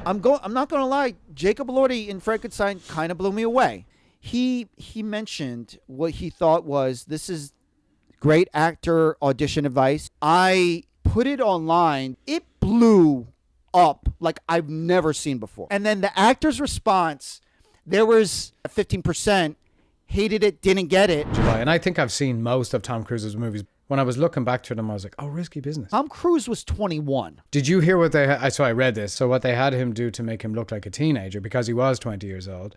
I'm not going to lie. Jacob Elordi in Frankenstein kind of blew me away. He mentioned what he thought was, this is great actor audition advice. I put it online. It blew up like I've never seen before. And then the actor's response, there was 15% hated it, didn't get it. And I think I've seen most of Tom Cruise's movies. When I was looking back to them, I was like, oh, Risky Business. Tom Cruise was 21. Did you hear what I read this. So what they had him do to make him look like a teenager, because he was 20 years old,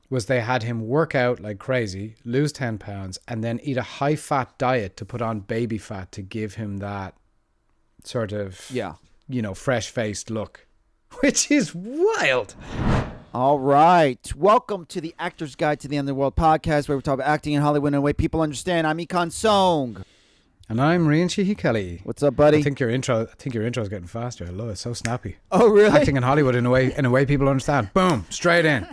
was they had him work out like crazy, lose 10 pounds, and then eat a high-fat diet to put on baby fat to give him that sort of, fresh-faced look, which is wild. All right. Welcome to the Actor's Guide to the End of the World podcast, where we talk about acting in Hollywood in a way people understand. I'm Ikan Song. And I'm Rían Kelly. What's up, buddy? I think your intro is getting faster. I love it. It's so snappy. Oh, really? Acting in Hollywood in a way people understand. Boom, straight in.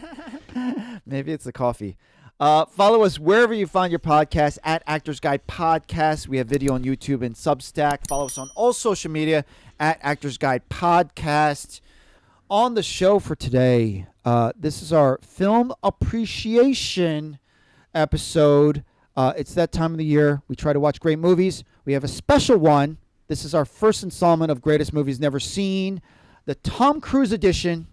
Maybe it's the coffee. Follow us wherever you find your podcast at Actors Guide Podcast. We have video on YouTube and Substack. Follow us on all social media at Actors Guide Podcast. On the show for today, this is our film appreciation episode. It's that time of the year. We try to watch great movies. We have a special one. This is our first installment of Greatest Movies Never Seen, the Tom Cruise edition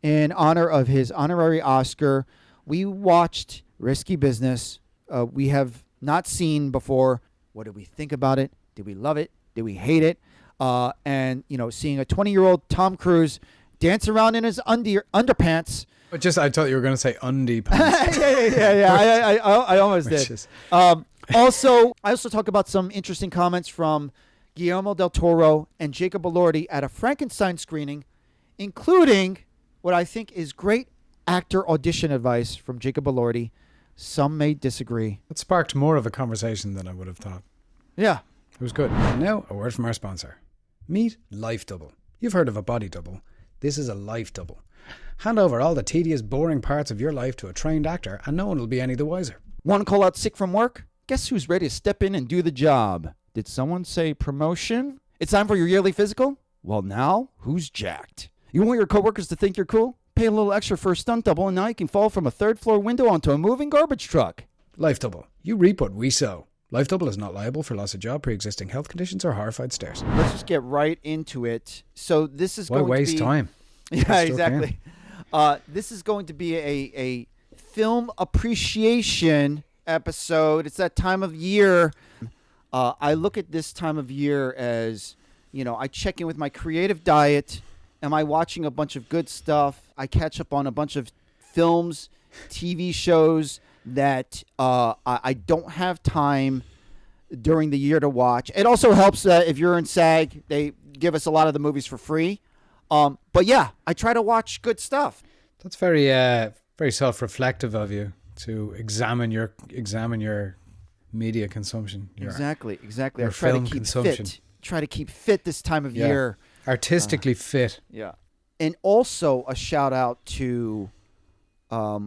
in honor of his honorary Oscar. We watched Risky Business. We have not seen before. What did we think about it? Did we love it? Did we hate it? And, seeing a 20-year-old Tom Cruise dance around in his underpants. I thought you were going to say undie pants. yeah. I almost did. I also talk about some interesting comments from Guillermo del Toro and Jacob Elordi at a Frankenstein screening, including what I think is great actor audition advice from Jacob Elordi. Some may disagree. It sparked more of a conversation than I would have thought. Yeah. It was good. And now, a word from our sponsor. Meet Life Double. You've heard of a body double. This is a life double. Hand over all the tedious, boring parts of your life to a trained actor and no one will be any the wiser. Want to call out sick from work? Guess who's ready to step in and do the job? Did someone say promotion? It's time for your yearly physical? Well, now, who's jacked? You want your coworkers to think you're cool? Pay a little extra for a stunt double and now you can fall from a third-floor window onto a moving garbage truck. Life Double. You reap what we sow. Life Double is not liable for loss of job, pre-existing health conditions, or horrified stares. Let's just get right into it. So this is Why going waste to be... time? Yeah, exactly. This is going to be a film appreciation episode. It's that time of year. I look at this time of year as, I check in with my creative diet. Am I watching a bunch of good stuff? I catch up on a bunch of films, TV shows that I don't have time during the year to watch. It also helps if you're in SAG. They give us a lot of the movies for free. But yeah, I try to watch good stuff. That's very very self-reflective of you to examine your media consumption. Exactly. Your I try film to keep consumption. fit. Try to keep fit this time of year. Artistically fit. Yeah. And also a shout out to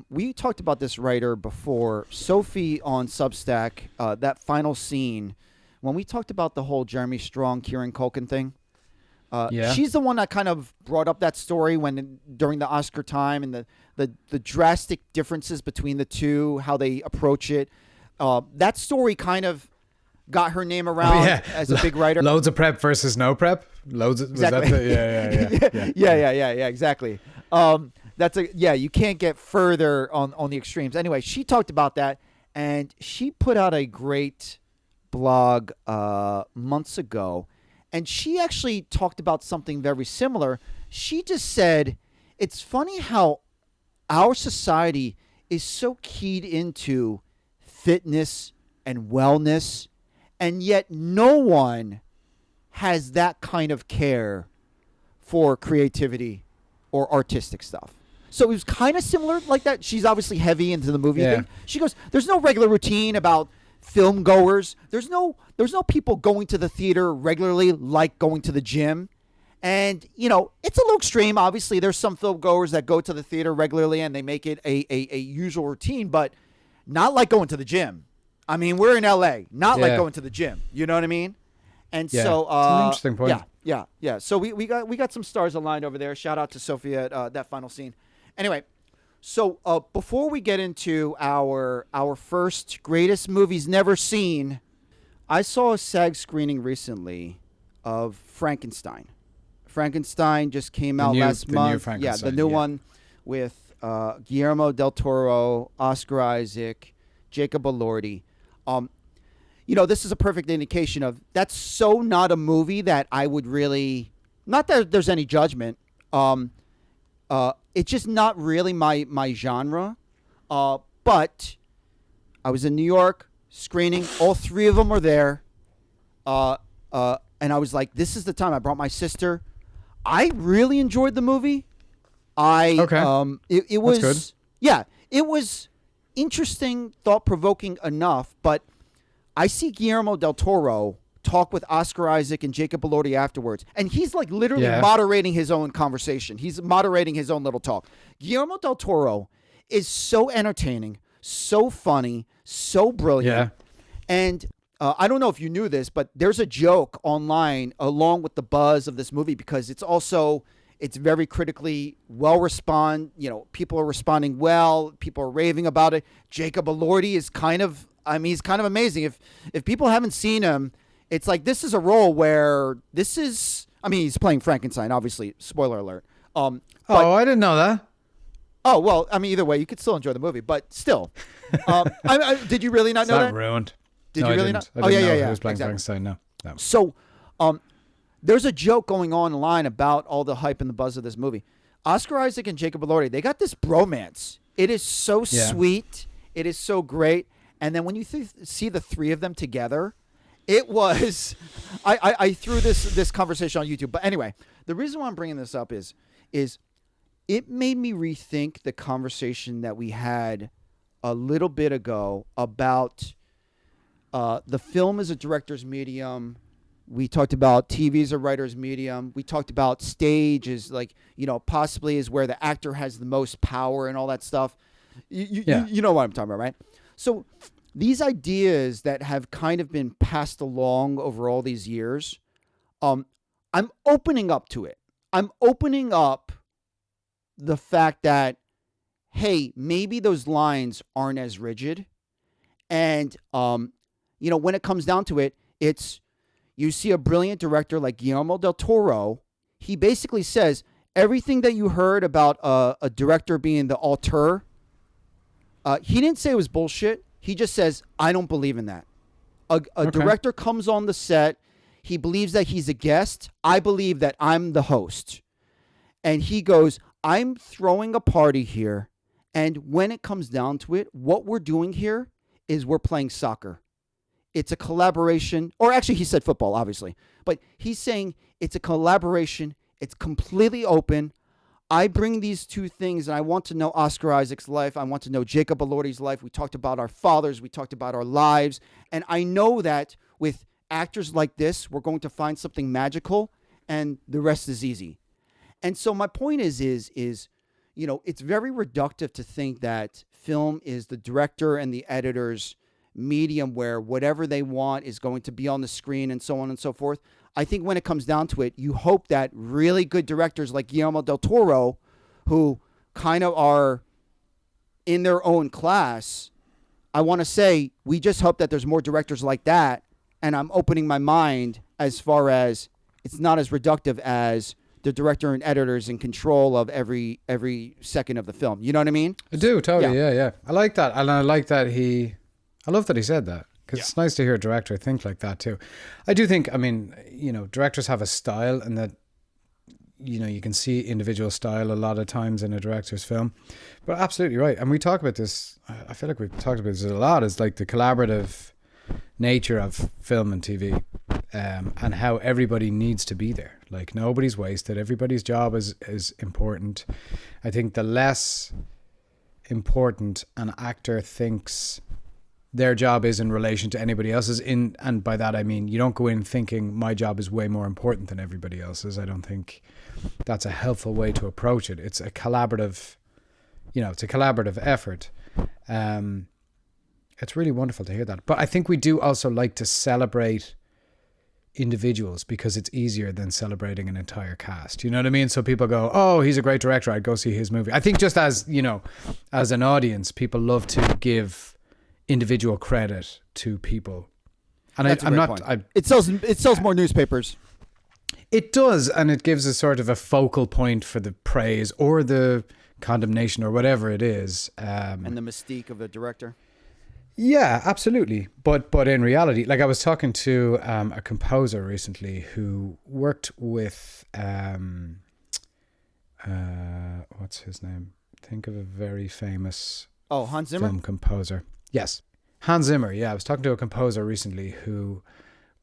we talked about this writer before, Sophie on Substack, that final scene when we talked about the whole Jeremy Strong, Kieran Culkin thing. She's the one that kind of brought up that story during the Oscar time and the drastic differences between the two, how they approach it. That story kind of got her name around as a big writer. Loads of prep versus no prep. Exactly. Exactly. You can't get further on the extremes. Anyway, she talked about that and she put out a great blog months ago. And she actually talked about something very similar. She just said, it's funny how our society is so keyed into fitness and wellness, and yet no one has that kind of care for creativity or artistic stuff. So it was kind of similar like that. She's obviously heavy into the movie thing. She goes, there's no regular routine about film goers. There's no people going to the theater regularly like going to the gym. And, it's a little extreme. Obviously, there's some film goers that go to the theater regularly and they make it a usual routine, but not like going to the gym. I mean, we're in LA, not like going to the gym. You know what I mean? And so, it's an interesting point. Yeah. So we got some stars aligned over there. Shout out to Sophia at that final scene. Anyway, so before we get into our first greatest movies never seen, I saw a SAG screening recently of Frankenstein. Frankenstein just came out last month. The new one with Guillermo del Toro, Oscar Isaac, Jacob Elordi. This is a perfect indication of that's so not a movie that I would really, not that there's any judgment. It's just not really my genre. But I was in New York screening. All three of them were there. And I was like, this is the time. I brought my sister. I really enjoyed the movie. It was That's good. Yeah, it was interesting, thought-provoking enough, but I see Guillermo del Toro talk with Oscar Isaac and Jacob Elordi afterwards, and he's like literally moderating his own conversation. He's moderating his own little talk. Guillermo del Toro is so entertaining, so funny, so brilliant. And I don't know if you knew this, but there's a joke online along with the buzz of this movie because it's very critically well responded. People are responding well. People are raving about it. Jacob Elordi is he's kind of amazing. If people haven't seen him, it's like this is a role where he's playing Frankenstein, obviously. Spoiler alert. I didn't know that. Oh, well, either way, you could still enjoy the movie, but still. Did you really not know that? It's not ruined. Did you really not? I didn't know yeah. Who was playing Exactly. Frankenstein? No. So, there's a joke going on online about all the hype and the buzz of this movie. Oscar Isaac and Jacob Elordi, they got this bromance. It is so sweet. It is so great. And then when you see the three of them together, it was. I threw this conversation on YouTube. But anyway, the reason why I'm bringing this up is it made me rethink the conversation that we had a little bit ago about the film as a director's medium. We talked about TV as a writer's medium. We talked about stage as possibly is where the actor has the most power and all that stuff. You know what I'm talking about, right? So these ideas that have kind of been passed along over all these years, I'm opening up to it. I'm opening up the fact that, hey, maybe those lines aren't as rigid. And, when it comes down to it, you see a brilliant director like Guillermo del Toro. He basically says everything that you heard about a director being the auteur. He didn't say it was bullshit. He just says, I don't believe in that. A director comes on the set. He believes that he's a guest. I believe that I'm the host. And he goes, I'm throwing a party here. And when it comes down to it, what we're doing here is we're playing soccer. It's a collaboration, or actually he said football, obviously, but he's saying it's a collaboration. It's completely open. I bring these two things, and I want to know Oscar Isaac's life. I want to know Jacob Elordi's life. We talked about our fathers. We talked about our lives. And I know that with actors like this, we're going to find something magical, and the rest is easy. And so my point is it's very reductive to think that film is the director and the editor's medium where whatever they want is going to be on the screen and so on and so forth. I think when it comes down to it, you hope that really good directors like Guillermo del Toro, who kind of are in their own class, I want to say we just hope that there's more directors like that. And I'm opening my mind as far as it's not as reductive as the director and editors in control of every second of the film. You know what I mean? I do, totally. Yeah. I like that. And I like that I love that he said that, because it's nice to hear a director think like that too. I do think, directors have a style, and that, you can see individual style a lot of times in a director's film. But absolutely right. And we talk about this, I feel like we've talked about this a lot, is like the collaborative nature of film and TV, and how everybody needs to be there. Like nobody's wasted. Everybody's job is important. I think the less important an actor thinks their job is in relation to anybody else's, and by that I mean you don't go in thinking my job is way more important than everybody else's. I don't think that's a helpful way to approach it. It's a collaborative, effort. It's really wonderful to hear that. But I think we do also like to celebrate individuals because it's easier than celebrating an entire cast. You know what I mean? So people go, oh, he's a great director, I'd go see his movie. I think just as, you know, as an audience, people love to give individual credit to people. And That's a great point. It sells more newspapers. It does, and it gives a sort of a focal point for the praise or the condemnation or whatever it is. And the mystique of the director. Yeah, absolutely. But in reality, like I was talking to a composer recently who worked with what's his name? Think of a very famous Hans Zimmer film composer. Yes, Hans Zimmer. Yeah, I was talking to a composer recently who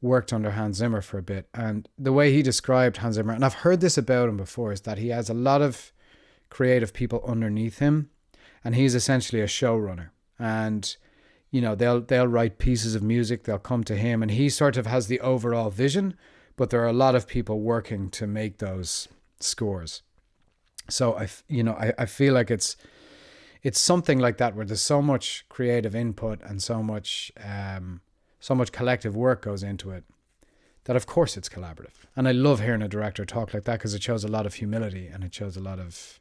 worked under Hans Zimmer for a bit, and the way he described Hans Zimmer, and I've heard this about him before, is that he has a lot of creative people underneath him, and he's essentially a showrunner. And you know, they'll write pieces of music, they'll come to him, and he sort of has the overall vision, but there are a lot of people working to make those scores. So I feel like it's something like that where there's so much creative input and so much collective work goes into it that of course it's collaborative. And I love hearing a director talk like that because it shows a lot of humility and it shows a lot of,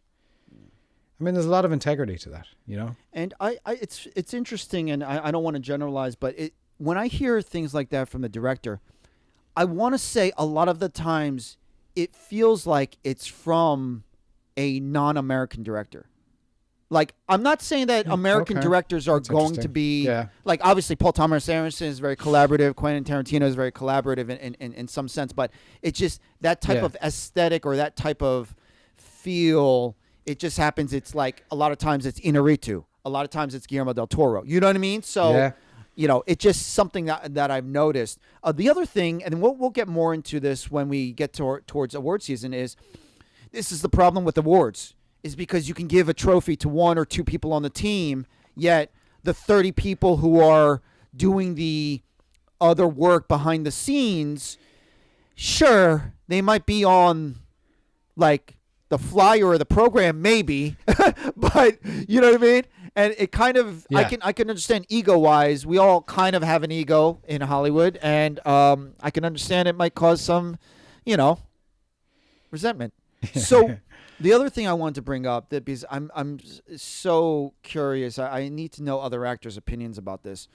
there's a lot of integrity to that, you know? And it's interesting, and I don't want to generalize, but when I hear things like that from the director, I want to say a lot of the times it feels like it's from a non-American director. Like, I'm not saying that American directors are going to be, like, obviously Paul Thomas Anderson is very collaborative, Quentin Tarantino is very collaborative in some sense, but it's just that type of aesthetic or that type of feel. It just happens. It's like a lot of times it's Inarritu. A lot of times it's Guillermo del Toro. You know what I mean? So, you know, it's just something that I've noticed. The other thing, and we'll get more into this when we get towards award season, is this is the problem with awards, is because you can give a trophy to one or two people on the team, yet the 30 people who are doing the other work behind the scenes, sure, they might be on, like, the flyer or the program, maybe, but you know what I mean? And it kind of, I can understand ego-wise. We all kind of have an ego in Hollywood, and I can understand it might cause some, resentment. So the other thing I wanted to bring up, that because I'm so curious, I need to know other actors' opinions about this.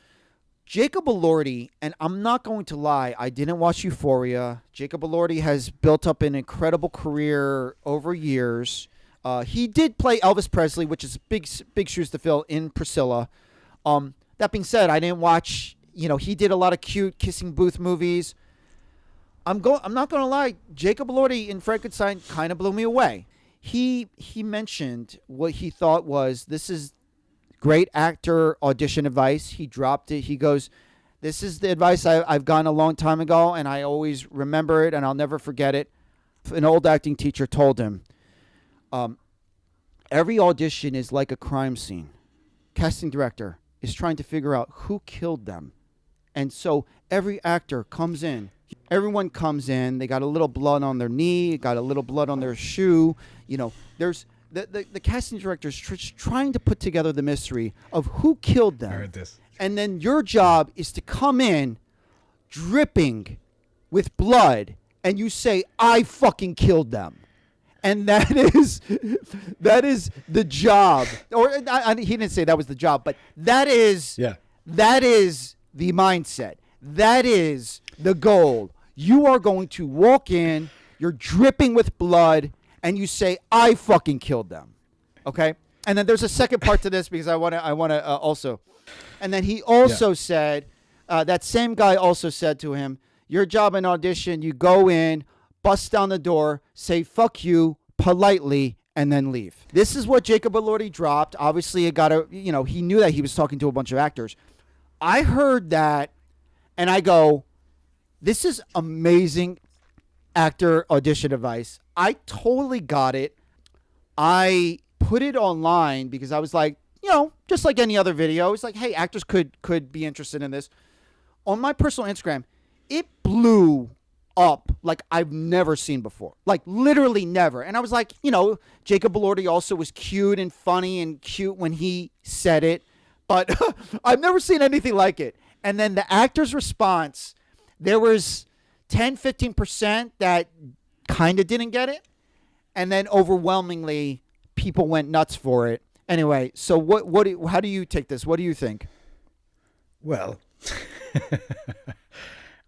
Jacob Elordi, and I'm not going to lie, I didn't watch Euphoria. Jacob Elordi has built up an incredible career over years. He did play Elvis Presley, which is big shoes to fill, in Priscilla. That being said, I didn't watch, he did a lot of cute kissing booth movies. I'm not going to lie, Jacob Elordi in Frankenstein kind of blew me away. He mentioned what he thought was, this is great actor audition advice. He dropped it. He goes, this is the advice I've gotten a long time ago, and I always remember it, and I'll never forget it. An old acting teacher told him, every audition is like a crime scene. Casting director is trying to figure out who killed them. And so every actor comes in. Everyone comes in. They got a little blood on their knee, got a little blood on their shoe. There's... The casting director is trying to put together the mystery of who killed them. I heard this. And then your job is to come in dripping with blood and you say, I fucking killed them. And that is the job. Or he didn't say that was the job, but that is the mindset. That is the goal. You are going to walk in, you're dripping with blood, and you say, I fucking killed them. Okay? And then there's a second part to this because I want to also. And then he also said, that same guy also said to him, your job in audition, you go in, bust down the door, say fuck you politely, and then leave. This is what Jacob Elordi dropped. Obviously, it got he knew that he was talking to a bunch of actors. I heard that, and I go, this is amazing actor audition advice. I totally got it. I put it online because I was like, just like any other video, it's like, hey, actors could be interested in this. On my personal Instagram, it blew up like I've never seen before. Like literally never. And I was like, Jacob Elordi also was cute and funny and cute when he said it, but I've never seen anything like it. And then the actor's response, there was 10-15% that kind of didn't get it, and then overwhelmingly people went nuts for it. Anyway, so how do you take this? What do you think? Well,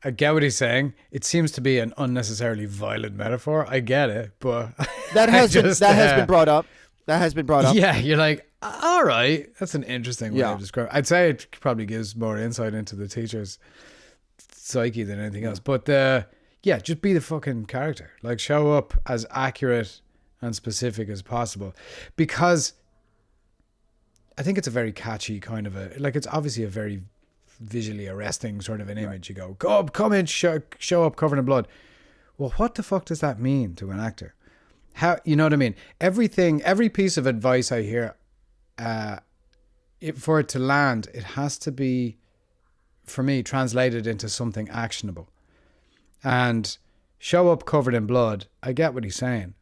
I get what he's saying. It seems to be an unnecessarily violent metaphor. I get it, but that has been brought up. That has been brought up. Yeah, you're like, all right, that's an interesting way of describing. I'd say it probably gives more insight into the teacher's psyche than anything else. But just be the fucking character. Like, show up as accurate and specific as possible, because I think it's a very catchy kind of it's obviously a very visually arresting sort of an image. You go, come in, show up covered in blood. Well, what the fuck does that mean to an actor? How, you know what I mean? Every piece of advice I hear, for it to land, it has to be, for me, translated into something actionable. And show up covered in blood, I get what he's saying.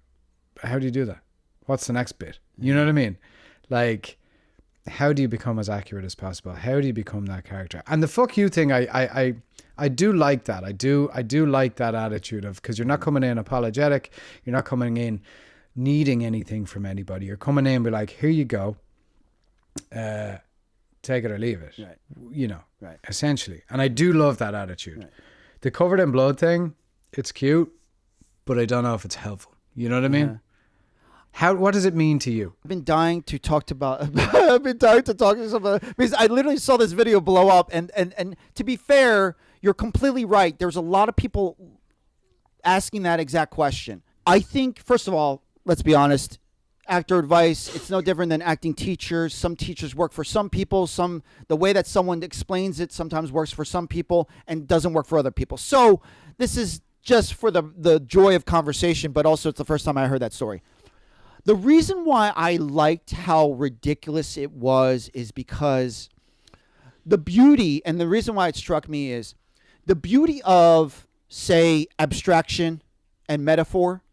How do you do that? What's the next bit? You know what I mean? Like, how do you become as accurate as possible? How do you become that character? And the fuck you thing, I do like that. I do like that attitude of, because you're not coming in apologetic. You're not coming in needing anything from anybody. You're coming in and be like, here you go. Take it or leave it. Right. You know, right. Essentially. And I do love that attitude. Right. The covered in blood thing, it's cute, but I don't know if it's helpful. You know what I mean? What does it mean to you? I've been dying to talk to somebody, because I literally saw this video blow up, and to be fair, you're completely right. There's a lot of people asking that exact question. I think, first of all, let's be honest, actor advice, it's no different than acting teachers. Some teachers work for some people. The way that someone explains it sometimes works for some people and doesn't work for other people. So this is just for the joy of conversation, but also it's the first time I heard that story. The reason why I liked how ridiculous it was is because the beauty, and the reason why it struck me is the beauty of, say, abstraction and metaphor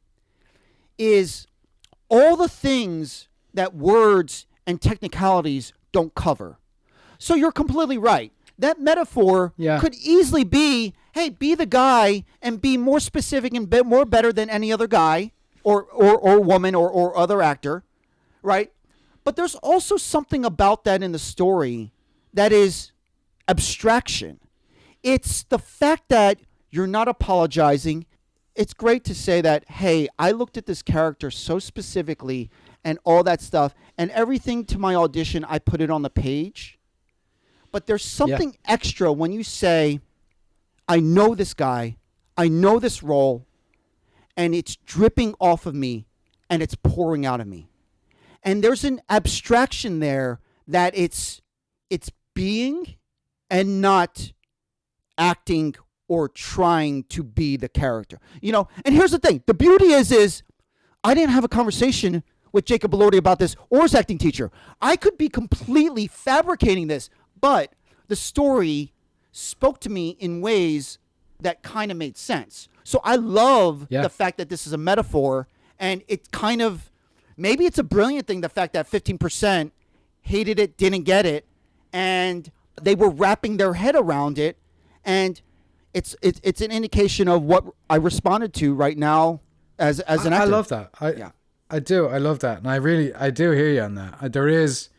is all the things that words and technicalities don't cover. So you're completely right. That metaphor could easily be, hey, be the guy and be more specific and more better than any other guy or woman or other actor, right? But there's also something about that in the story that is abstraction. It's the fact that you're not apologizing. It's great to say that, hey, I looked at this character so specifically and all that stuff, and everything to my audition, I put it on the page. But there's something extra when you say, I know this guy, I know this role, and it's dripping off of me and it's pouring out of me. And there's an abstraction there that it's being and not acting or trying to be the character. You know, and here's the thing. The beauty is I didn't have a conversation with Jacob Elordi about this or his acting teacher. I could be completely fabricating this, but the story spoke to me in ways that kind of made sense. So I love the fact that this is a metaphor, and it kind of, maybe it's a brilliant thing, the fact that 15% hated it, didn't get it, and they were wrapping their head around it, and it's an indication of what I responded to right now as an actor. I love that. I do. I love that. And I do hear you on that. There is,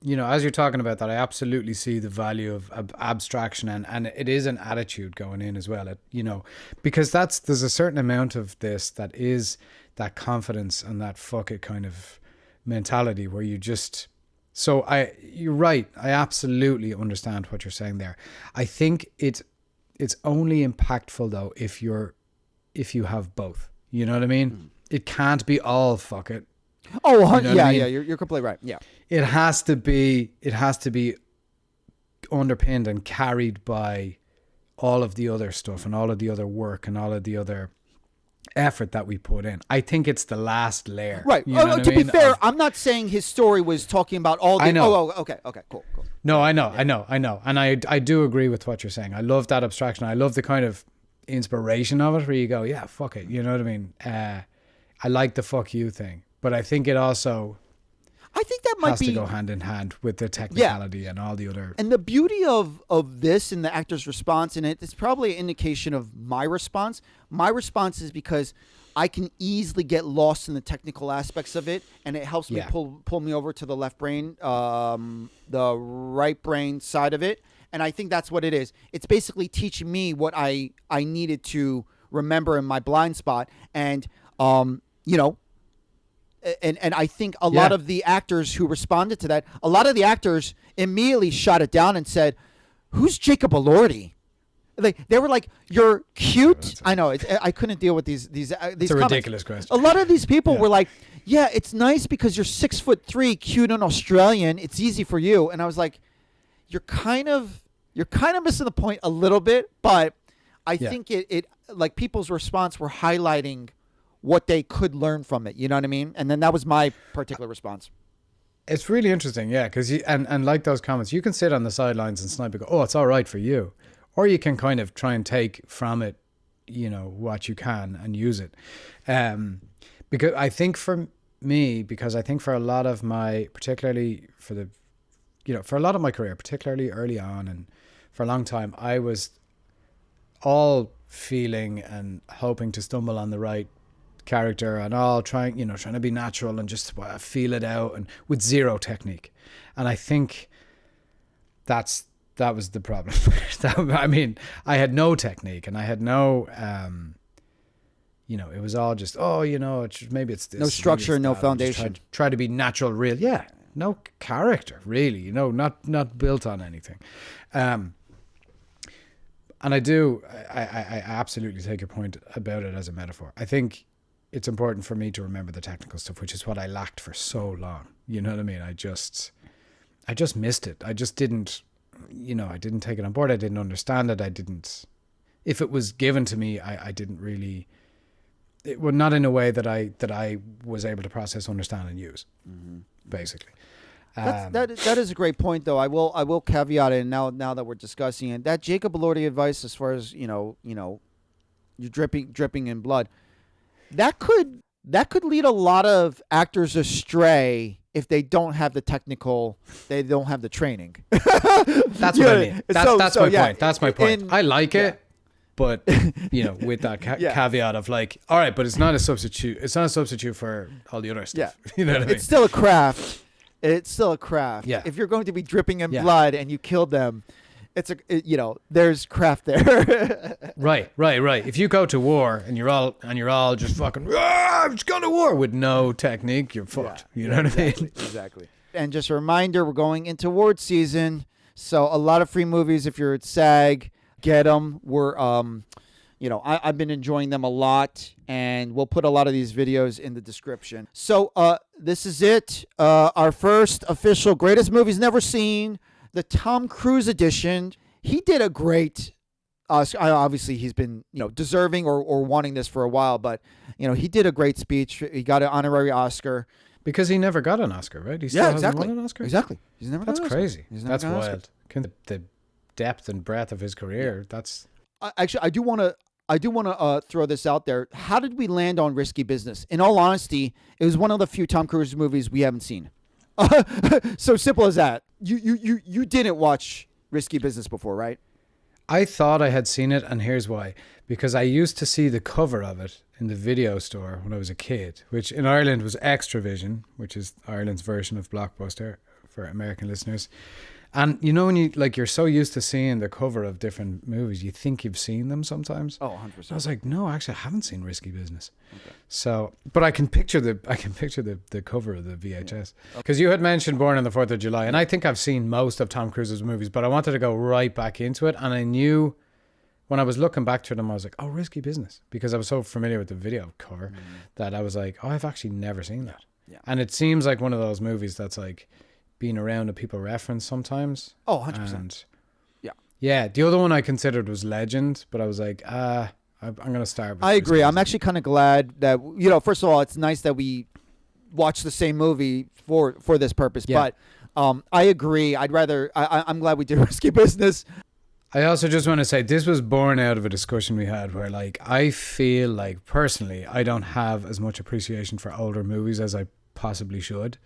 you know, as you're talking about that, I absolutely see the value of abstraction, and it is an attitude going in as well. You know, because there's a certain amount of this that is that confidence and that fuck it kind of mentality where you just. So you're right. I absolutely understand what you're saying there. I think it's only impactful though if you have both. You know what I mean? It can't be all fuck it. Oh, you know I mean? You're completely right. Yeah. It has to be underpinned and carried by all of the other stuff and all of the other work and all of the other effort that we put in. I think it's the last layer. Right. You know to be fair, I'm not saying his story was talking about all the... I know. Oh, okay, cool. No, I know. And I do agree with what you're saying. I love that abstraction. I love the kind of inspiration of it where you go, yeah, fuck it. You know what I mean? I like the fuck you thing. But I think it also... I think that might has be to go hand in hand with the technicality and all the other. And the beauty of this and the actor's response in it's probably an indication of my response. My response is because I can easily get lost in the technical aspects of it, and it helps me pull me over to the left brain, the right brain side of it. And I think that's what it is. It's basically teaching me what I needed to remember in my blind spot. And, you know, and I think a lot of the actors who responded to that, a lot of the actors immediately shot it down and said, "Who's Jacob Elordi?" Like they were like, "You're cute." I know. I couldn't deal with these. It's a ridiculous question. A lot of these people were like, "Yeah, it's nice because you're 6'3", cute and Australian. It's easy for you." And I was like, "You're kind of missing the point a little bit." But I think it like people's response were highlighting what they could learn from it. You know what I mean? And then that was my particular response. It's really interesting, because and like those comments, you can sit on the sidelines and snipe and go, "Oh, it's all right for you." Or you can kind of try and take from it, you know, what you can and use it. Because I think for me, because I think for a lot of my, particularly for the, you know, for a lot of my career, particularly early on and for a long time, I was all feeling and hoping to stumble on the right character and all trying to be natural and just feel it out and with zero technique. And I think that was the problem. I mean, I had no technique and I had no, you know, it was all just, maybe it's this. No structure, no foundation. Try to be natural, real. Yeah. No character, really, you know, not built on anything. And I absolutely take your point about it as a metaphor. I think it's important for me to remember the technical stuff, which is what I lacked for so long. You know what I mean? I just missed it. I just didn't, you know, I didn't take it on board. I didn't understand it. If it was given to me, I didn't really, not in a way that I was able to process, understand, and use, basically. That is a great point, though. I will caveat it now that we're discussing it. That Jacob Elordi advice, as far as you know, you're dripping in blood. That could lead a lot of actors astray if they don't have the training. That's what I mean. That's my point. That's my point. I like it, but you know, with that caveat of like, all right, but it's not a substitute. It's not a substitute for all the other stuff. Yeah. You know what I mean? It's still a craft. Yeah. If you're going to be dripping in blood and you killed them, there's craft there. Right. If you go to war and you're all just fucking, I'm just going to war with no technique, you're fucked. You know what I mean? Exactly. And just a reminder, we're going into award season, so a lot of free movies. If you're at SAG, get them. We're, I've been enjoying them a lot, and we'll put a lot of these videos in the description. So this is it. Our first official Greatest Movies Never Seen, the Tom Cruise edition. He did a great, obviously he's been, deserving or wanting this for a while, but, he did a great speech. He got an honorary Oscar. Because he never got an Oscar, right? He still hasn't won an Oscar? Exactly. He's never got an Oscar. That's crazy. That's wild. The depth and breadth of his career, that's... Actually, I do want to throw this out there. How did we land on Risky Business? In all honesty, it was one of the few Tom Cruise movies we haven't seen. So simple as that. You didn't watch Risky Business before, right? I thought I had seen it, and here's why. Because I used to see the cover of it in the video store when I was a kid, which in Ireland was Extravision, which is Ireland's version of Blockbuster for American listeners. And when you're so used to seeing the cover of different movies, you think you've seen them sometimes. Oh, 100%. I was like, no, actually, I haven't seen Risky Business. Okay. So, but I can picture the cover of the VHS. Because you had mentioned Born on the 4th of July, and I think I've seen most of Tom Cruise's movies, but I wanted to go right back into it, and I knew when I was looking back to them, I was like, oh, Risky Business, because I was so familiar with the video cover that I was like, oh, I've actually never seen that. Yeah. And it seems like one of those movies that's like being around and people reference sometimes. Oh, 100%. And yeah. The other one I considered was Legend, but I was like, I'm going to start with I agree. I'm actually kind of glad that, first of all, it's nice that we watch the same movie for this purpose. Yeah. But I agree. I'm glad we did Risky Business. I also just want to say this was born out of a discussion we had where, like, I feel like personally I don't have as much appreciation for older movies as I possibly should,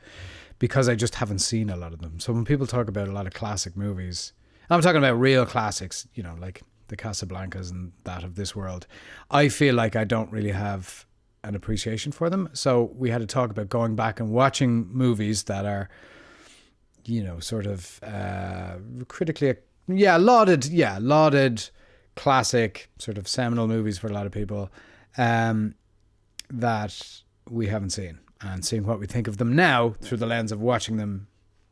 because I just haven't seen a lot of them. So when people talk about a lot of classic movies, I'm talking about real classics, you know, like the Casablancas and that of this world, I feel like I don't really have an appreciation for them. So we had to talk about going back and watching movies that are, you know, sort of critically, lauded classic, sort of seminal movies for a lot of people that we haven't seen, and seeing what we think of them now through the lens of watching them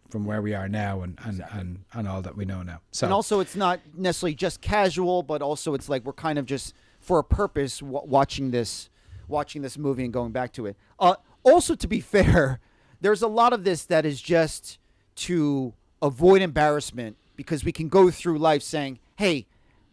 from where we are now and all that we know now. So, and also it's not necessarily just casual, but also it's like we're kind of just for a purpose watching this movie and going back to it. Also, to be fair, there's a lot of this that is just to avoid embarrassment, because we can go through life saying, hey,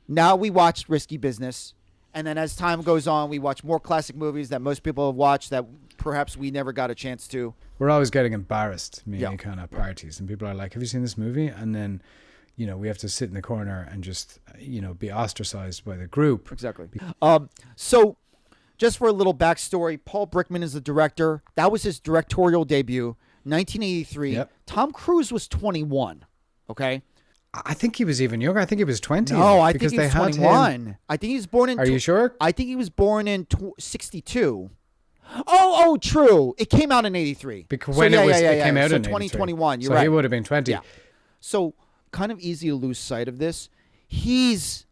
now we watched Risky Business, and then as time goes on, we watch more classic movies that most people have watched that perhaps we never got a chance to. We're always getting embarrassed, me and kind of parties, and people are like, have you seen this movie? And then, you know, we have to sit in the corner and just, you know, be ostracized by the group. Exactly. So just for a little backstory, Paul Brickman is the director. That was his directorial debut, 1983. Yep. Tom Cruise was 21. Okay. I think he was even younger. I think he was 20. No, I think he was 21. I think he was born in... Are you sure? I think he was born in 62. Oh, true. It came out in 83. Because when it came out in 2021. You're so right. He would have been 20. Yeah. So kind of easy to lose sight of this. He's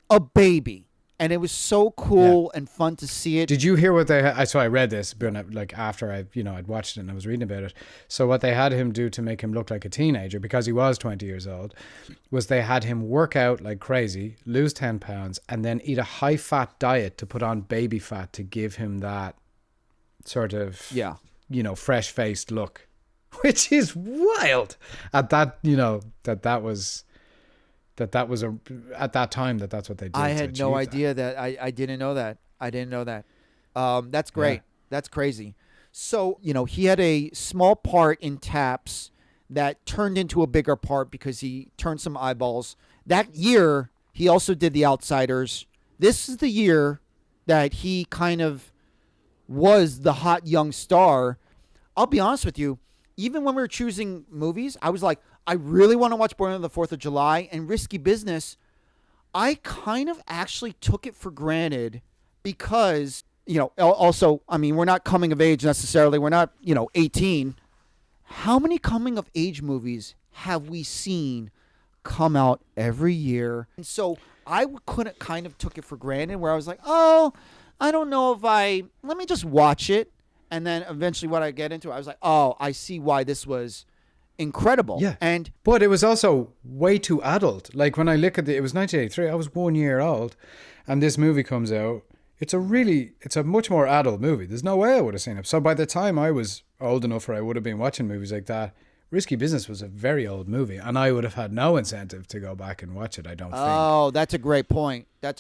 a baby. And it was so cool and fun to see it. Did you hear what they? So I read this, but like after I'd watched it and I was reading about it. So what they had him do to make him look like a teenager, because he was 20 years old, was they had him work out like crazy, lose 10 pounds, and then eat a high-fat diet to put on baby fat to give him that sort of fresh-faced look, which is wild. At that, that was at that time that's what they did. I had no idea that. I didn't know that. That's great. Yeah. That's crazy. So, he had a small part in Taps that turned into a bigger part because he turned some eyeballs. That year, he also did The Outsiders. This is the year that he kind of was the hot young star. I'll be honest with you. Even when we were choosing movies, I was like, I really want to watch Born on the 4th of July and Risky Business. I kind of actually took it for granted because, also, I mean, we're not coming of age necessarily. We're not, 18. How many coming of age movies have we seen come out every year? And so I kind of took it for granted, where I was like, oh, I don't know let me just watch it. And then eventually what I get into, I was like, oh, I see why this was incredible. Yeah. But it was also way too adult. Like when I look at it was 1983, I was 1 year old, and this movie comes out. It's a much more adult movie. There's no way I would have seen it. So by the time I was old enough where I would have been watching movies like that, Risky Business was a very old movie, and I would have had no incentive to go back and watch it, I don't think. Oh, that's a great point. By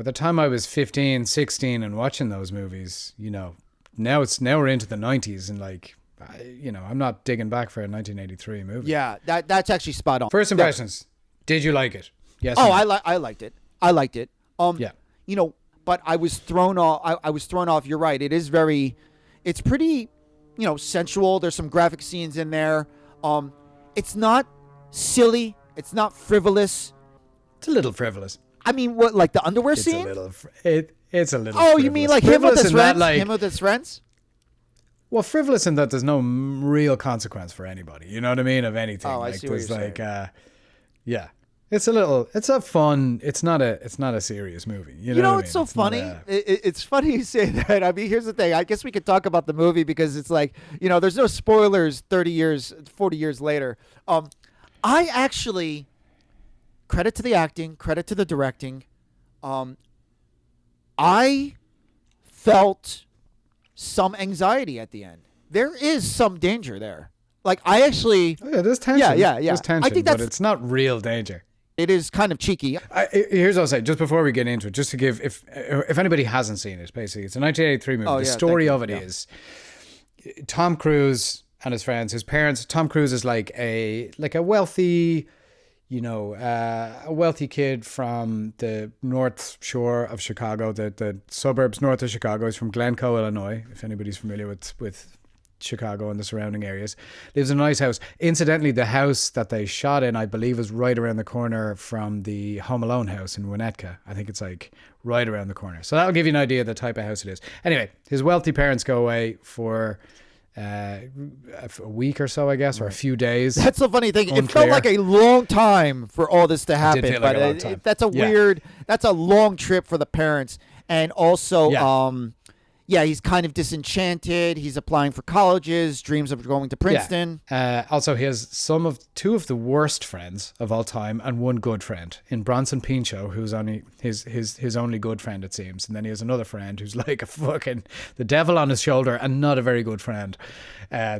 the time I was 15, 16 and watching those movies, now we're into the 90s, and like, I'm not digging back for a 1983 movie. Yeah, that's actually spot on. First impressions. Did you like it? Yes. Oh, I liked it. Yeah. But I was thrown off. I was thrown off. You're right. It's pretty, sensual. There's some graphic scenes in there. It's not silly. It's not frivolous. It's a little frivolous. I mean, what, like the underwear scene? It's a little. Oh, frivolous. You mean like frivolous him with his friends? Well, frivolous in that there's no real consequence for anybody. You know what I mean? Of anything. Oh, I see what you're saying. Yeah. It's a fun. It's not a serious movie. You know what it's so funny. It's funny you say that. I mean, here's the thing. I guess we could talk about the movie because it's like, there's no spoilers 40 years later. I actually, credit to the acting, credit to the directing. I felt some anxiety at the end. There is some danger there. Like I actually. Oh, yeah, there's tension. Yeah. There's tension, I think but it's not real danger. It is kind of cheeky. Here's what I'll say, just before we get into it, just to give, if anybody hasn't seen it, basically, it's a 1983 movie. The story of it is Tom Cruise and his friends, his parents. Tom Cruise is like a wealthy, a wealthy kid from the North Shore of Chicago, the suburbs north of Chicago. He's from Glencoe, Illinois, if anybody's familiar with Chicago and the surrounding areas. Lives in a nice house. Incidentally, the house that they shot in, I believe, is right around the corner from the Home Alone house in Winnetka. I think it's like right around the corner. So that'll give you an idea of the type of house it is. Anyway, his wealthy parents go away for a week or so, I guess, or a few days. That's the funny thing. Unclear. It felt like a long time for all this to happen. feel like a long time. That's that's a long trip for the parents. And also, he's kind of disenchanted. He's applying for colleges, dreams of going to Princeton. Also, he has two of the worst friends of all time and one good friend in Bronson Pinchot, who's only his only good friend, it seems. And then he has another friend who's like the devil on his shoulder and not a very good friend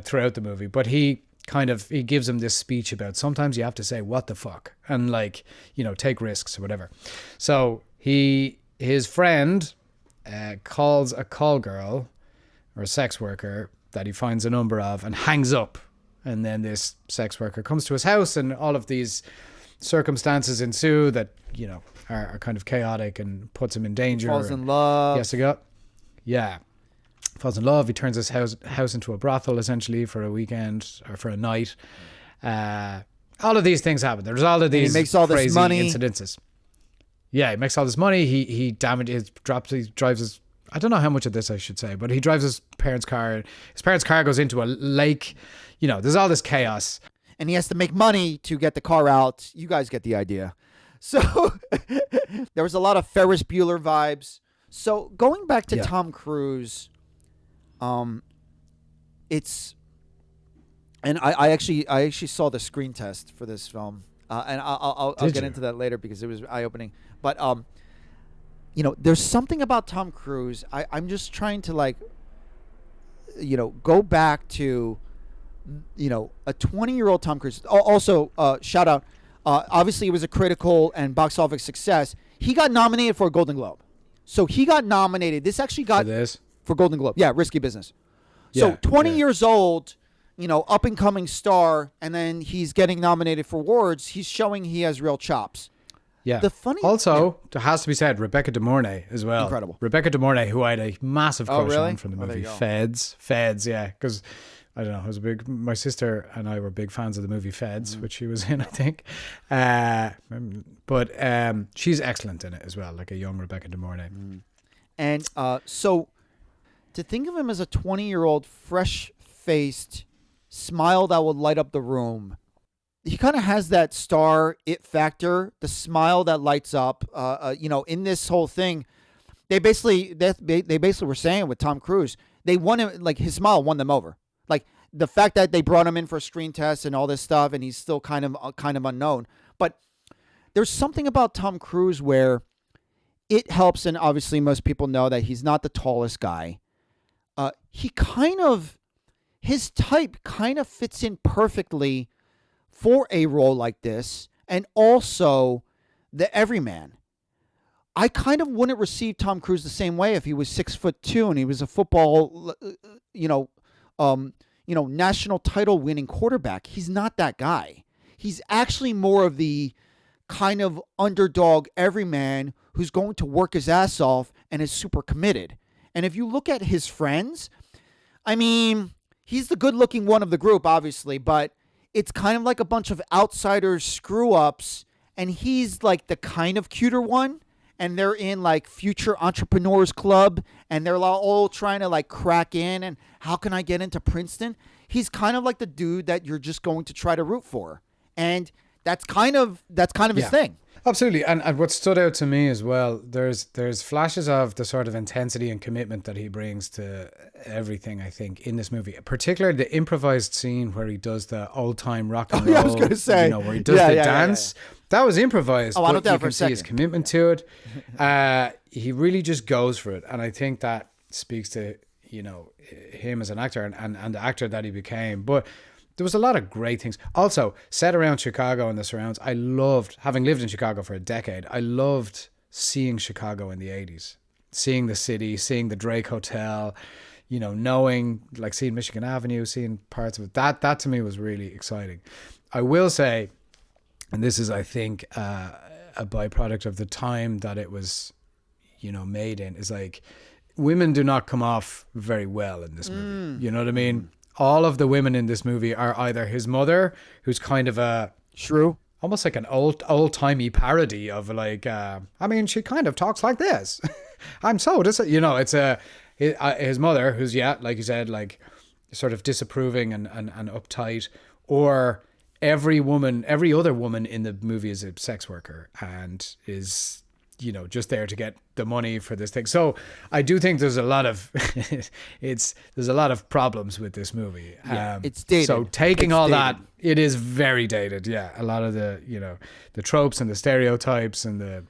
throughout the movie. But he gives him this speech about sometimes you have to say what the fuck and take risks or whatever. So his friend calls a call girl or a sex worker that he finds a number of and hangs up. And then this sex worker comes to his house and all of these circumstances ensue that, are kind of chaotic and puts him in danger. Falls in love. He has to go. Yeah. Falls in love. He turns his house into a brothel essentially for a weekend or for a night. All of these things happen. There's all of these he makes all crazy this money. incidences. Yeah, he makes all this money. He drives his, I don't know how much of this I should say, but he drives his parents' car. His parents' car goes into a lake. There's all this chaos. And he has to make money to get the car out. You guys get the idea. So there was a lot of Ferris Bueller vibes. So going back to Tom Cruise, it's, and I actually saw the screen test for this film. And I'll get into that later because it was eye-opening. But, there's something about Tom Cruise. I'm just trying to, go back to, a 20-year-old Tom Cruise. Also, shout out. Obviously, it was a critical and box office success. He got nominated for a Golden Globe. So he got nominated. This actually got for Golden Globe. Yeah, Risky Business. So 20 years old, up and coming star, and then he's getting nominated for awards. He's showing he has real chops. Yeah. There has to be said, Rebecca De Mornay as well. Incredible. Rebecca De Mornay, who I had a massive crush on from the there movie you go. Feds, yeah, because I don't know, my sister and I were big fans of the movie Feds, which she was in, I think. But she's excellent in it as well, like a young Rebecca De Mornay. And so to think of him as a 20-year-old, fresh-faced, smile that would light up the room. He kind of has that star it factor, the smile that lights up. In this whole thing, they basically were saying with Tom Cruise, they won him, like his smile won them over. Like the fact that they brought him in for a screen test and all this stuff, and he's still kind of unknown. But there's something about Tom Cruise where it helps, and obviously most people know that he's not the tallest guy. His type kind of fits in perfectly for a role like this, and also the everyman. I kind of wouldn't receive Tom Cruise the same way if he was 6'2" and he was a football, national title winning quarterback. He's not that guy. He's actually more of the kind of underdog everyman who's going to work his ass off and is super committed. And if you look at his friends, I mean, he's the good-looking one of the group, obviously, but it's kind of like a bunch of outsiders screw-ups, and he's like the kind of cuter one, and they're in like Future Entrepreneurs Club, and they're all trying to like crack in, and how can I get into Princeton? He's kind of like the dude that you're just going to try to root for, and that's kind of his thing. Absolutely. And what stood out to me as well, there's flashes of the sort of intensity and commitment that he brings to everything, I think, in this movie. Particularly the improvised scene where he does the old-time rock and roll. I was going to say. Where he does the dance. Yeah. That was improvised. I don't doubt you for a can see second. his commitment to it. He really just goes for it. And I think that speaks to, him as an actor and the actor that he became. But there was a lot of great things. Also, set around Chicago and the surrounds, I loved, having lived in Chicago for a decade, I loved seeing Chicago in the 80s. Seeing the city, seeing the Drake Hotel, knowing, like seeing Michigan Avenue, seeing parts of it. That to me was really exciting. I will say, and this is, I think, a byproduct of the time that it was, made in, is like, women do not come off very well in this movie. You know what I mean? all of the women in this movie are either his mother, who's kind of a Shrew. almost like an old-timey parody of like, I mean, she kind of talks like this. I'm so it's his mother, who's, like you said, like sort of disapproving and uptight, or every other woman in the movie is a sex worker and is, just there to get the money for this thing. So I do think there's a lot of there's a lot of problems with this movie. Yeah, it's dated. So taking It's all dated. that, it is very dated. Yeah, a lot of the the tropes and the stereotypes and the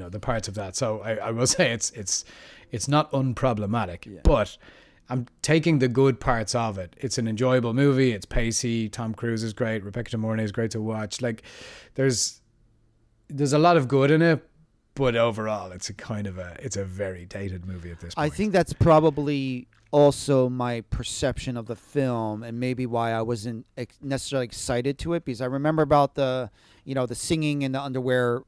the parts of that. So I will say it's not unproblematic, but I'm taking the good parts of it. It's an enjoyable movie. It's pacey. Tom Cruise is great. Rebecca De Mornay is great to watch. Like, there's a lot of good in it, but overall, it's a very dated movie at this point. I think that's probably also my perception of the film, and maybe why I wasn't necessarily excited to it, because I remember about the singing in the underwear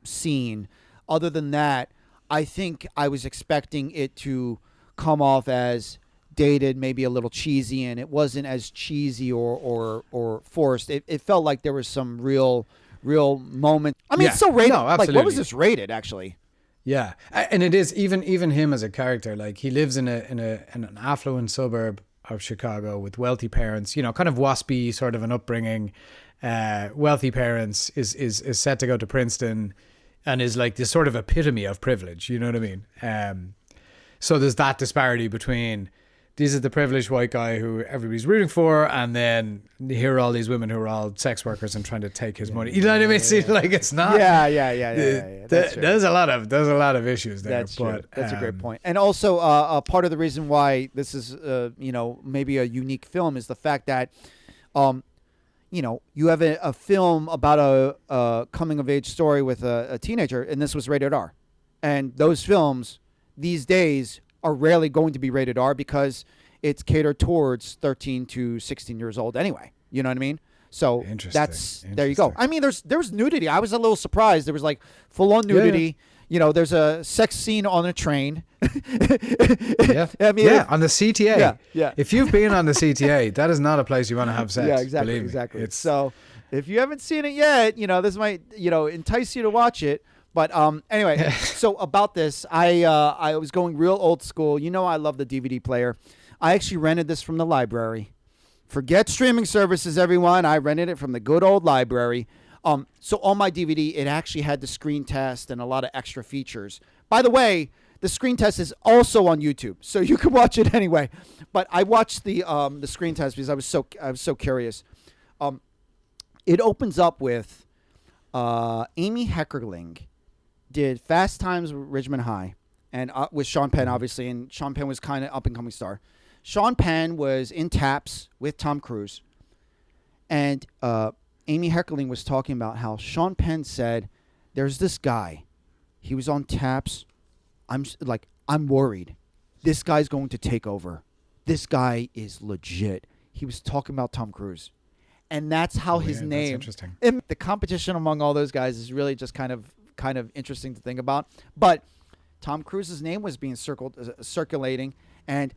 scene. Other than that, I think I was expecting it to come off as dated, maybe a little cheesy, and it wasn't as cheesy or forced. It felt like there was some real moment. I mean, it's so rated. No, Like, absolutely. what was this rated actually? Yeah, and it is even him as a character. Like, he lives in an affluent suburb of Chicago with wealthy parents. Kind of waspy sort of an upbringing. Wealthy parents, is set to go to Princeton, and is like this sort of epitome of privilege. You know what I mean? So there's that disparity between, this is the privileged white guy who everybody's rooting for, and then here are all these women who are all sex workers and trying to take his money. You know what I mean? See, like, it's not. Yeah. That's true. There's a lot of issues there. That's true. That's a great point. And also, part of the reason why this is, maybe a unique film is the fact that, you have a film about a coming of age story with a teenager, and this was rated R. And those films these days are rarely going to be rated R because it's catered towards 13 to 16 years old anyway. You know what I mean? So there you go. I mean, there was nudity. I was a little surprised. There was like full on nudity. Yeah. There's a sex scene on a train. Yeah. I mean, on the CTA. Yeah. If you've been on the CTA, that is not a place you want to have sex. Yeah, exactly. Believe me. It's, so if you haven't seen it yet, this might, entice you to watch it. But anyway, so about this, I was going real old school. I love the DVD player. I actually rented this from the library. Forget streaming services, everyone. I rented it from the good old library. So on my DVD, it actually had the screen test and a lot of extra features. By the way, the screen test is also on YouTube, so you can watch it anyway. But I watched the screen test because I was so curious. It opens up with Amy Heckerling did Fast Times at Ridgemont High, and with Sean Penn, obviously, and Sean Penn was kind of up-and-coming star. Sean Penn was in Taps with Tom Cruise, and Amy Heckerling was talking about how Sean Penn said, there's this guy. He was on Taps. I'm worried. This guy's going to take over. This guy is legit. He was talking about Tom Cruise. And that's how his name. That's interesting. And the competition among all those guys is really just kind of interesting to think about. But Tom Cruise's name was being circulating, and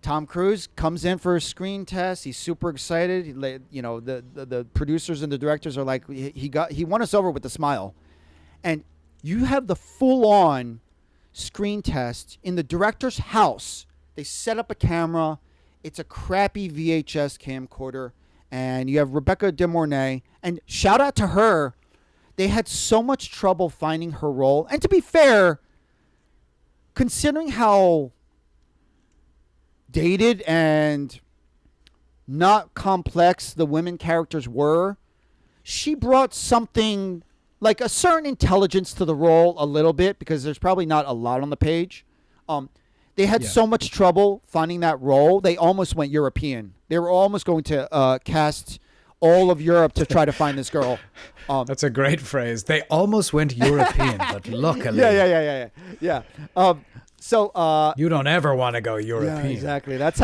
Tom Cruise comes in for a screen test. He's super excited. The producers and the directors are like, he won us over with a smile. And you have the full-on screen test in the director's house. They set up a camera. It's a crappy VHS camcorder. And you have Rebecca De Mornay. And shout out to her. They had so much trouble finding her role. And to be fair, considering how dated and not complex the women characters were, she brought something like a certain intelligence to the role a little bit, because there's probably not a lot on the page. They had so much trouble finding that role. They almost went European. They were almost going to cast all of Europe to try to find this girl. That's a great phrase. They almost went European, but luckily. Yeah. So you don't ever want to go European. Yeah, exactly. That's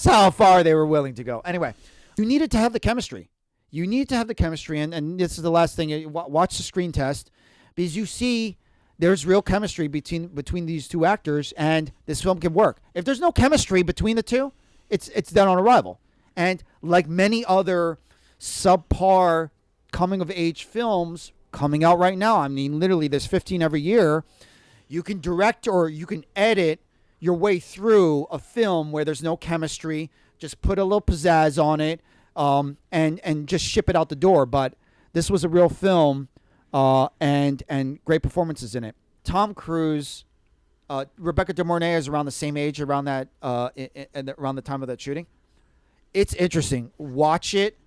how far they were willing to go. Anyway, you needed to have the chemistry. You need to have the chemistry, and this is the last thing. Watch the screen test, because you see there's real chemistry between these two actors, and this film can work. If there's no chemistry between the two, It's dead on arrival. And like many other subpar coming of age films coming out right now, I mean, literally there's 15 every year. You can direct or you can edit your way through a film where there's no chemistry. Just put a little pizzazz on it, and just ship it out the door. But this was a real film, and great performances in it. Tom Cruise, Rebecca De Mornay is around the same age, around that, around the time of that shooting. It's interesting. Watch it.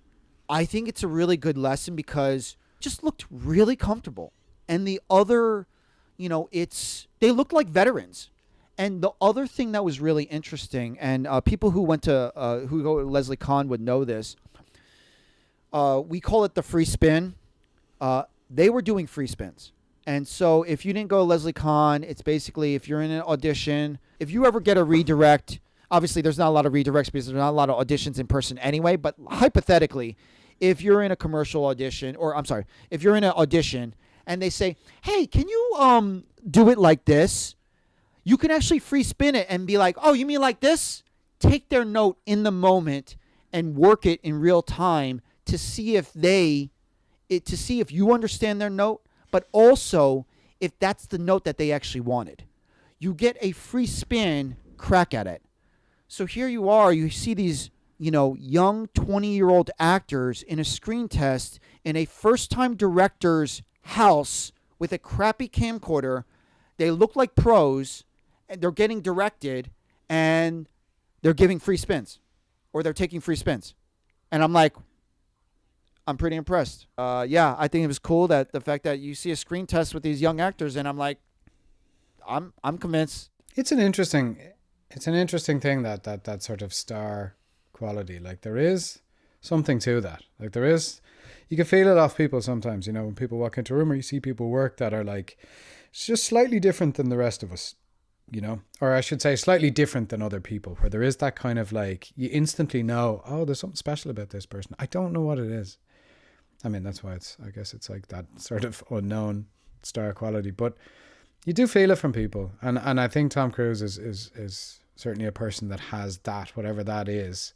I think it's a really good lesson because it just looked really comfortable. And the other, they looked like veterans. And the other thing that was really interesting, and people who went to who go to Leslie Kahn would know this. We call it the free spin. They were doing free spins. And so if you didn't go to Leslie Kahn, it's basically if you're in an audition, if you ever get a redirect, obviously there's not a lot of redirects because there's not a lot of auditions in person anyway, but hypothetically, if you're in a commercial audition, or I'm sorry, if you're in an audition and they say, hey, can you do it like this? You can actually free spin it and be like, oh, you mean like this? Take their note in the moment and work it in real time to see if you understand their note, but also if that's the note that they actually wanted. You get a free spin crack at it. So here you are, you see these, young 20-year-old actors in a screen test in a first-time director's house with a crappy camcorder. They look like pros, and they're getting directed, and they're giving free spins, or they're taking free spins. And I'm like, I'm pretty impressed. Yeah, I think it was cool that the fact that you see a screen test with these young actors, and I'm like, I'm convinced. It's an interesting thing that sort of star quality. Like there is something to that. Like there is, you can feel it off people sometimes. When people walk into a room or you see people work that are like, it's just slightly different than the rest of us. Or I should say slightly different than other people, where there is that kind of like, you instantly know, oh, there's something special about this person. I don't know what it is. I mean, that's why I guess it's like that sort of unknown star quality, but you do feel it from people. And I think Tom Cruise is certainly a person that has that, whatever that is.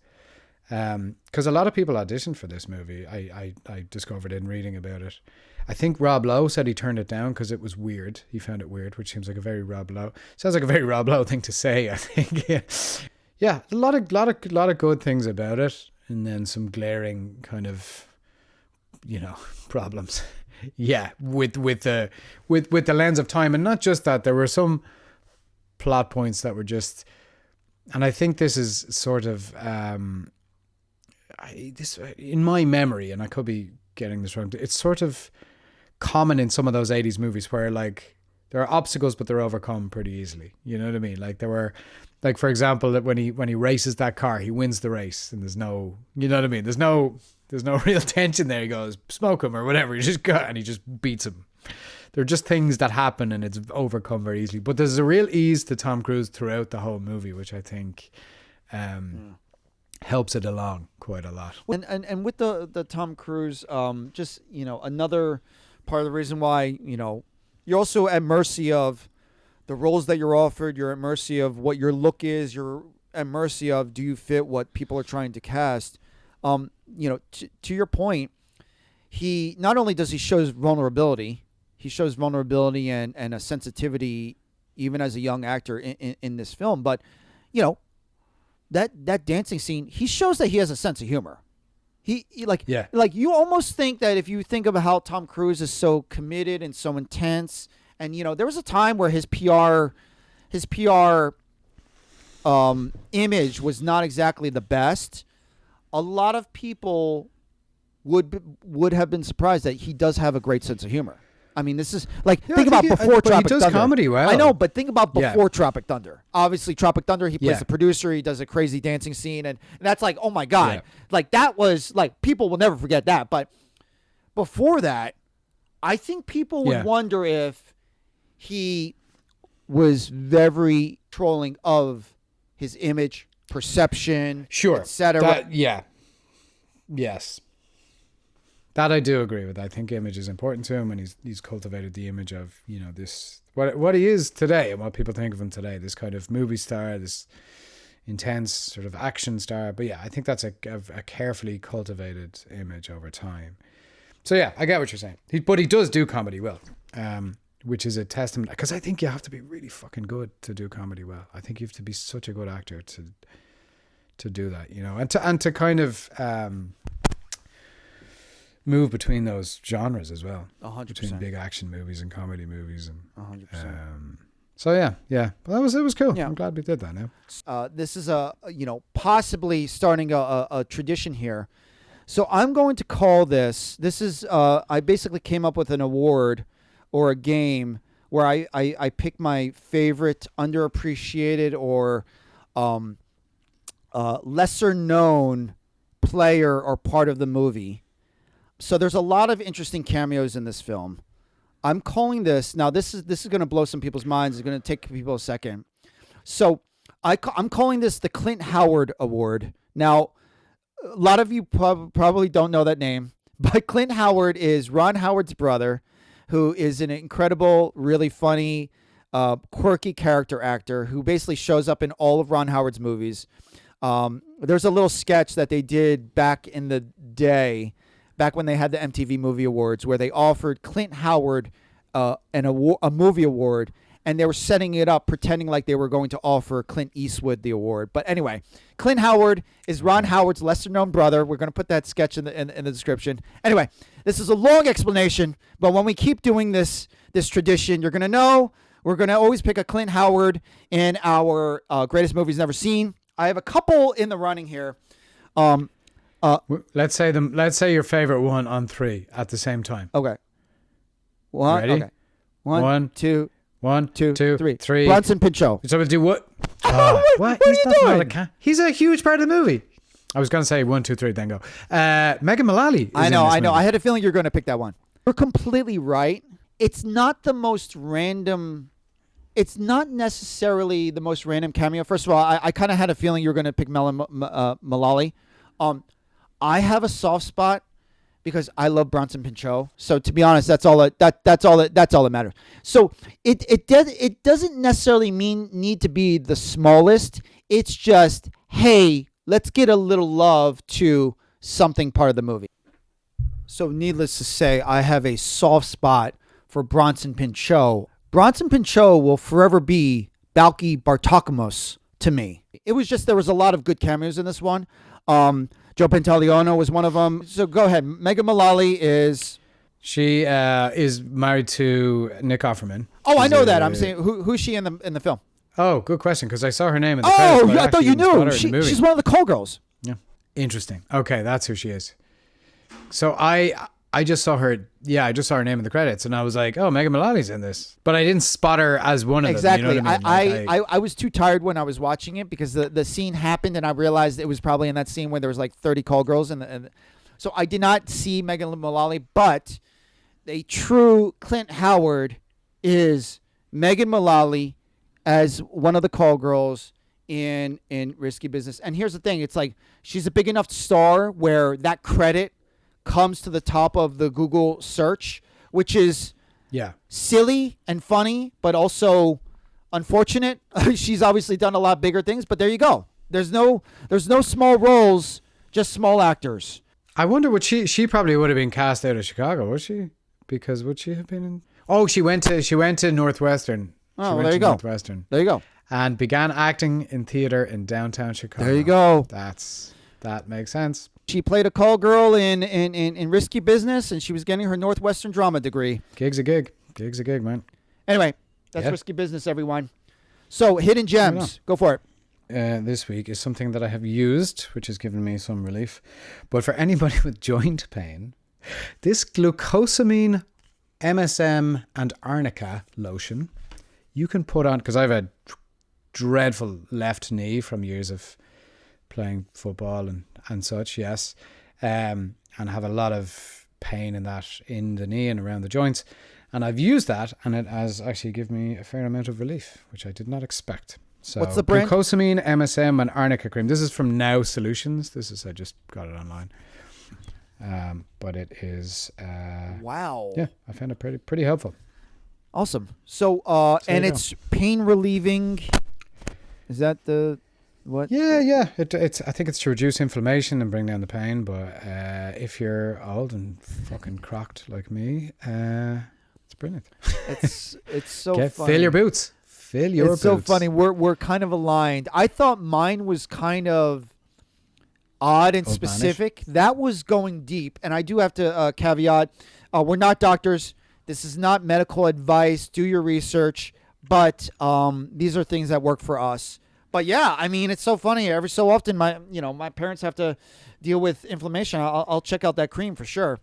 Because a lot of people auditioned for this movie. I discovered in reading about it. I think Rob Lowe said he turned it down because it was weird. He found it weird, which seems like a very Rob Lowe. Sounds like a very Rob Lowe thing to say, I think. Yeah, a lot of good things about it, and then some glaring kind of, problems. Yeah, with the lens of time, and not just that. There were some plot points that were just, and I think this is sort of this in my memory, and I could be getting this wrong. It's sort of common in some of those 80s movies where like there are obstacles but they're overcome pretty easily. You know what I mean? Like there were, like for example, that when he races that car, he wins the race, and there's no, you know what I mean? There's no real tension there. He goes, smoke him or whatever. He just got, and he just beats him. They're just things that happen and it's overcome very easily. But there's a real ease to Tom Cruise throughout the whole movie, which I think helps it along quite a lot. And with the Tom Cruise, just, another part of the reason why, you're also at mercy of the roles that you're offered. You're at mercy of what your look is. You're at mercy of, do you fit what people are trying to cast? To your point, he not only does he shows vulnerability, he shows vulnerability and a sensitivity even as a young actor in this film, but that dancing scene, he shows that he has a sense of humor. He like you almost think that if you think of how Tom Cruise is so committed and so intense, and there was a time where his PR image was not exactly the best. A lot of people would have been surprised that he does have a great sense of humor. I mean, this is like, think about before Tropic Thunder. He does comedy well. I know, but think about before Tropic Thunder. Obviously, Tropic Thunder, he plays the producer. He does a crazy dancing scene, and that's like, oh my God. Yeah. Like, that was like, people will never forget that. But before that, I think people would wonder if he was very trolling of his image, perception, etc. Yes. That I do agree with. I think image is important to him, and he's cultivated the image of, this what he is today and what people think of him today. This kind of movie star, this intense sort of action star. But yeah, I think that's a carefully cultivated image over time. So yeah, I get what you're saying. But he does do comedy well, which is a testament. Because I think you have to be really fucking good to do comedy well. I think you have to be such a good actor to do that, you know, and to kind of move between those genres as well. 100%. Between big action movies and comedy movies, and 100%. so yeah. Well, it was cool. Yeah. I'm glad we did that. Now, this is possibly starting a tradition here. So I'm going to call this. This is I basically came up with an award or a game where I pick my favorite underappreciated or lesser known player or part of the movie. So there's a lot of interesting cameos in this film. I'm calling this now. This is going to blow some people's minds. It's going to take people a second. So I'm calling this the Clint Howard Award. Now, a lot of you probably don't know that name, but Clint Howard is Ron Howard's brother, who is an incredible, really funny, quirky character actor who basically shows up in all of Ron Howard's movies. There's a little sketch that they did back in the day, back when they had the MTV Movie Awards, where they offered Clint Howard a movie award, and they were setting it up pretending like they were going to offer Clint Eastwood the award. But anyway, Clint Howard is Ron Howard's lesser-known brother. We're going to put that sketch in the description. Anyway, this is a long explanation, but when we keep doing this tradition, you're going to know we're going to always pick a Clint Howard in our greatest movies never seen. I have a couple in the running here. let's say your favorite one on 3 at the same time. Okay. One. Ready? Okay. One, two, three. 3. Bronson Pinchot. So we'll do what? What are you doing? He's a huge part of the movie. I was going to say 1, 2, 3, then go. Megan Mullally is I know. in this movie. I had a feeling you're going to pick that one. You're completely right. It's not the most random. It's not necessarily the most random cameo. First of all, I kind of had a feeling you were going to pick Mullally. I have a soft spot because I love Bronson Pinchot. So to be honest, that's all that matters. So it doesn't necessarily need to be the smallest. It's just, hey, let's get a little love to something part of the movie. So needless to say, I have a soft spot for Bronson Pinchot. Bronson Pinchot will forever be Balki Bartokomous to me. It was just, there was a lot of good cameos in this one. Joe Pantoliano was one of them. So go ahead. Megan Mullally is... She is married to Nick Offerman. Oh, I know that. I'm saying, who's she in the film? Oh, good question, because I saw her name in the credits. Oh, I thought you knew. She's one of the call girls. Yeah. Interesting. Okay, that's who she is. So I just saw her. Yeah, I just saw her name in the credits, and I was like, "Oh, Megan Mullally's in this," but I didn't spot her as one of them. Exactly. You know what I mean? I was too tired when I was watching it because the scene happened, and I realized it was probably in that scene where there was like 30 call girls, and so I did not see Megan Mullally. But a true Clint Howard is Megan Mullally as one of the call girls in Risky Business. And here's the thing: it's like she's a big enough star where that credit comes to the top of the Google search, which is silly and funny, but also unfortunate. She's obviously done a lot bigger things, but there you go. There's no small roles, just small actors. I wonder what she probably would have been cast out of Chicago, would she? Because would she have been in? Oh, she went to Northwestern. Oh, well, there you go. Northwestern. There you go. And began acting in theater in downtown Chicago. There you go. That makes sense. She played a call girl in Risky Business, and she was getting her Northwestern drama degree. Gig's a gig. Gig's a gig, man. Anyway, that's Risky Business, everyone. So, Hidden Gems. Go for it. This week is something that I have used, which has given me some relief. But for anybody with joint pain, this glucosamine MSM and arnica lotion you can put on, because I've a dreadful left knee from years of playing football and such, yes, and have a lot of pain in the knee and around the joints, and I've used that, and it has actually given me a fair amount of relief, which I did not expect. So, what's the brand? Glucosamine MSM and arnica cream. This is from Now Solutions. I just got it online, but it is wow. Yeah, I found it pretty helpful. Awesome. So and it's pain relieving. Is that the? What? Yeah. It's. I think it's to reduce inflammation and bring down the pain. But if you're old and fucking crocked like me, it's brilliant. It's so funny. Fill your boots. Fill your boots. It's so funny. We're kind of aligned. I thought mine was kind of odd and specific. That was going deep, and I do have to caveat: we're not doctors. This is not medical advice. Do your research. But these are things that work for us. But yeah, I mean, it's so funny. Every so often, my parents have to deal with inflammation. I'll check out that cream for sure.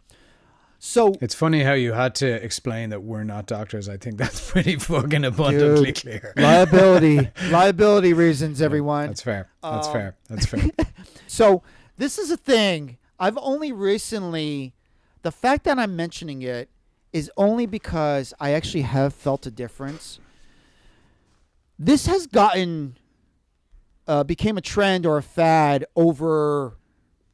So it's funny how you had to explain that we're not doctors. I think that's pretty fucking abundantly clear. Liability reasons, everyone. That's fair. That's fair. So this is a thing. I've only recently, the fact that I'm mentioning it is only because I actually have felt a difference. This has became a trend or a fad over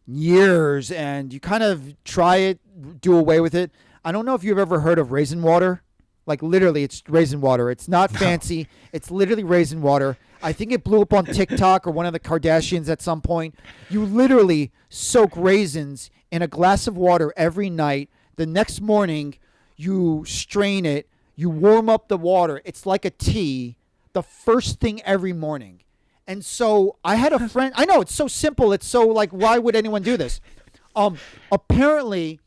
years, and you kind of try it, do away with it. I don't know if you've ever heard of raisin water. Like literally, it's raisin water. It's not fancy. It's literally raisin water. I think it blew up on TikTok or one of the Kardashians at some point. You literally soak raisins in a glass of water every night. The next morning, you strain it. You warm up the water. It's like a tea. The first thing every morning. And so I had a friend. I know it's so simple. It's so like, why would anyone do this? Apparently,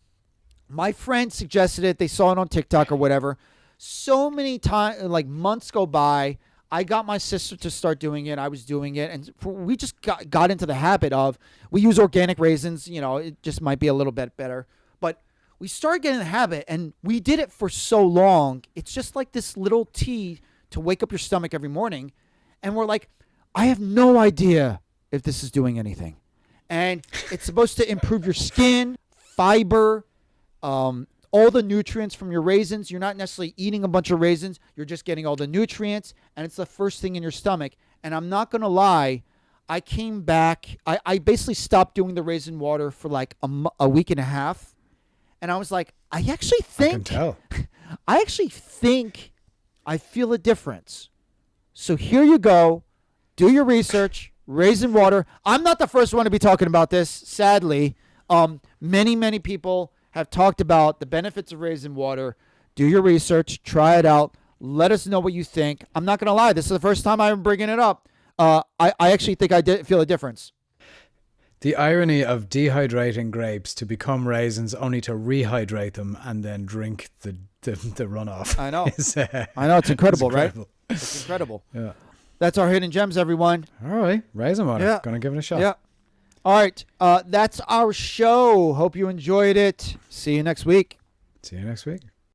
my friend suggested it. They saw it on TikTok or whatever. So many times, like months go by. I got my sister to start doing it. I was doing it. And we just got into the habit of, we use organic raisins. You know, it just might be a little bit better. But we started getting the habit. And we did it for so long. It's just like this little tea to wake up your stomach every morning. And we're like, I have no idea if this is doing anything. And it's supposed to improve your skin, fiber, all the nutrients from your raisins. You're not necessarily eating a bunch of raisins. You're just getting all the nutrients, and it's the first thing in your stomach. And I'm not going to lie, I came back. I basically stopped doing the raisin water for like a week and a half. And I was like, I actually think I feel a difference. So here you go. Do your research. Raisin water. I'm not the first one to be talking about this, sadly. Many people have talked about the benefits of raisin water. Do your research. Try it out. Let us know what you think. I'm not going to lie. This is the first time I'm bringing it up. I actually think I did feel a difference. The irony of dehydrating grapes to become raisins only to rehydrate them and then drink the runoff. I know. I know. It's incredible, right? It's incredible. Yeah. That's our hidden gems, everyone. All right. Raisin water. Yeah. Gonna give it a shot. Yeah. All right. That's our show. Hope you enjoyed it. See you next week. See you next week.